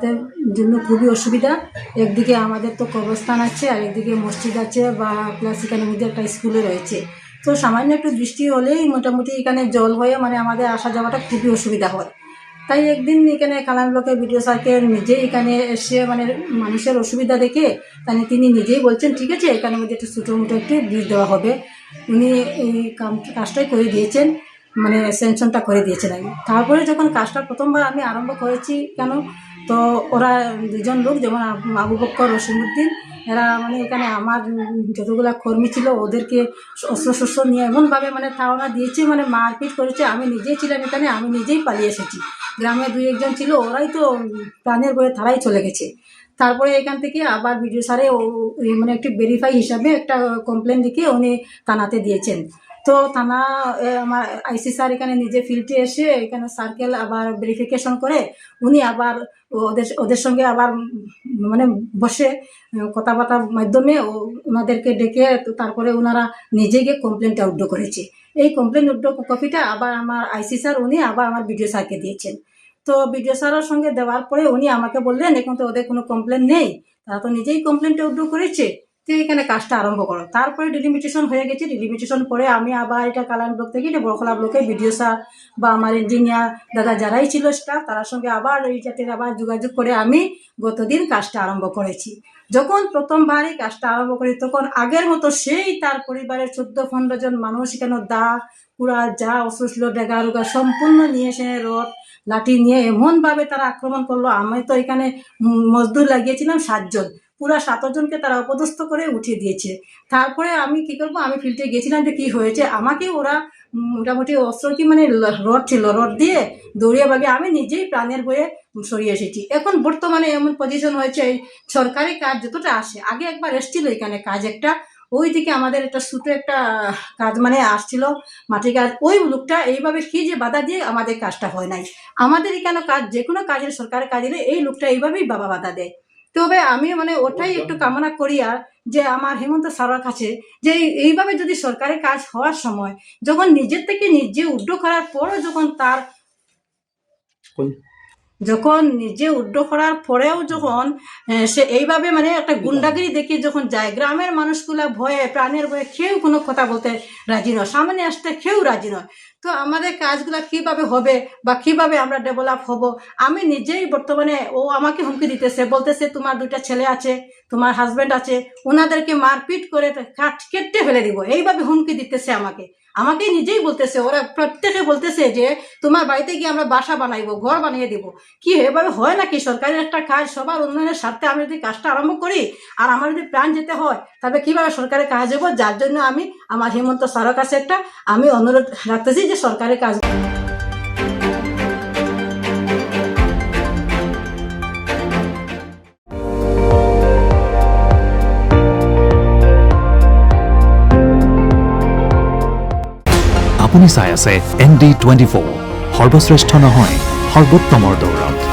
যাতায়াতের জন্য খুবই অসুবিধা। একদিকে আমাদের তো কবরস্থান আছে, আর একদিকে মসজিদ আছে, বা প্লাস এখানে মধ্যে একটা স্কুলে রয়েছে। তো সামান্য একটু বৃষ্টি হলেই মোটামুটি এখানে জল হয়ে আমাদের আসা যাওয়াটা খুবই অসুবিধা হয়। তাই একদিন এখানে কালাম ব্লকের বিডিও স্যারকে নিজেই এখানে এসে মানুষের অসুবিধা দেখে তিনি নিজেই বলছেন ঠিক আছে এখানের মধ্যে একটু ছোটো মোটো একটু ব্রিজ দেওয়া হবে। উনি এই কাজটাই করে দিয়েছেন, স্যাংশনটা করে দিয়েছেন আগে। তারপরে যখন কাজটা প্রথমবার আমি আরম্ভ করেছি তো ওরা দুজন লোক, যেমন আবু বক্কর, রশিমউদ্দিন, এরা এখানে আমার যতগুলা কর্মী ছিল ওদেরকে অস্ত্রশস্ত্র নিয়ে এমনভাবে ধারণা দিয়েছে, মারপিট করেছে। আমি নিজেই ছিলাম এখানে, আমি নিজেই পালিয়ে এসেছি। গ্রামে 2-1 জন ছিল, ওরাই তো প্রাণের ভয়ে তারাই চলে গেছে। তারপরে এখান থেকে আবার বিডিও স্যারে একটি ভেরিফাই হিসাবে একটা কমপ্লেন লিখে উনি থানাতে দিয়েছেন। তো থানা আমার আইসি স্যার এখানে নিজে ফিল্ডে এসে এখানে সার্কেল আবার ভেরিফিকেশন করে উনি আবার ওদের সঙ্গে আবার বসে কথাবার্তার মাধ্যমে ওনাদেরকে ডেকে তারপরে ওনারা নিজে গিয়ে কমপ্লেনটা উইথড্র করেছে। এই কমপ্লেন উইথড্র কপিটা আবার আমার আইসি স্যার উনি আবার আমার বিডিও স্যারকে দিয়েছেন। তো বিডিও স্যারের সঙ্গে দেওয়ার পরে উনি আমাকে বললেন এখন তো ওদের কোনো কমপ্লেন নেই, তারা তো নিজেই কমপ্লেনটা উইথড্র করেছে, তো এখানে কাজটা আরম্ভ করো। তারপরে ডিলিমিটেশন হয়ে গেছে। ডিলিমিটেশন পরে আমি আবার এটা কালাম ব্লক থেকে এটা বড়খলা ব্লকে বিডিও স্যার বা আমার ইঞ্জিনিয়ার দাদা যারাই ছিল স্টাফ তার সঙ্গে আবার এইটাতে আবার যোগাযোগ করে আমি গতদিন কাজটা আরম্ভ করেছি। যখন প্রথমবারই কাজটা আরম্ভ করি তখন আগের মতো সেই তার পরিবারের 14-15 জন মানুষ এখানে দা কুড়া যা অসুস্থ ডেগারুগা সম্পূর্ণ নিয়ে এসে রড লাঠি নিয়ে এমনভাবে তারা আক্রমণ করলো। আমি তো এখানে মজদুর লাগিয়েছিলাম 7 জন, পুরা 7 জনকে তারা অপদস্থ করে উঠিয়ে দিয়েছে। তারপরে আমি কি করবো, আমি ফিল্ডে গেছিলাম যে কি হয়েছে, আমাকে ওরা মোটামুটি অস্ত্র কি রড ছিল, রড দিয়ে দৌড়িয়ে ভাগে আমি নিজেই প্রাণের বয়ে সরিয়ে এসেছি। এখন বর্তমানে এমন পজিশন হয়েছে সরকারি কাজ যতটা আসে, আগে একবার এসছিল এখানে কাজ একটা, ওইদিকে আমাদের একটা ছোটো একটা কাজ আসছিল মাটির কাজ, ওই লোকটা এইভাবে কি যে বাধা দিয়ে আমাদের কাজটা হয় নাই। আমাদের এখানে কাজ যে কোনো কাজের সরকারের কাজ এলে এই লোকটা এইভাবেই বাধা দেয়। তবে আমি ওটাই একটু কামনা করি আর যে আমার হেমন্ত স্যারের কাছে যে এইভাবে যদি সরকারি কাজ হওয়ার সময় যখন নিজের থেকে নিজে উদ্যোগ করার পরও যখন নিজে উদ্যোগ করার পরেও যখন সে এইভাবে একটা গুন্ডাগিরি দেখে যখন যায়, গ্রামের মানুষগুলা ভয়ে প্রাণের ভয়ে কেউ কোনো কথা বলতে রাজি নয়, সামনে আসতে কেউ রাজি নয়। তো আমাদের কাজগুলা কিভাবে হবে বা কিভাবে আমরা ডেভেলপ হব, আমি নিজেই বর্তমানে ও আমাকে হুমকি দিতেছে, বলতেছে তোমার 2টা ছেলে আছে, তোমার হাজব্যান্ড আছে, ওনাদেরকে মারপিট করে কেটে ফেলে দিব, এইভাবে হুমকি দিতেছে আমাকে নিজেই বলতেছে। ওরা প্রত্যেকে বলতেছে যে তোমার বাড়িতে গিয়ে আমরা বাসা বানাইবো, ঘর বানিয়ে দিব। কি এভাবে হয় নাকি? সরকারের একটা কাজ, সবার উন্নয়নের স্বার্থে আমি যদি কাজটা আরম্ভ করি আর আমার যদি প্রাণ যেতে হয় তবে কিভাবে সরকারের কাজ হবো? যার জন্য আমি আমার হেমন্ত স্যারের কাছে আমি অনুরোধ রাখতেছি যে সরকারের কাজ আপুনি চাই আছে ND24 সৰ্বশ্ৰেষ্ঠ নহয় সৰ্বোত্তমৰ দৌৰত।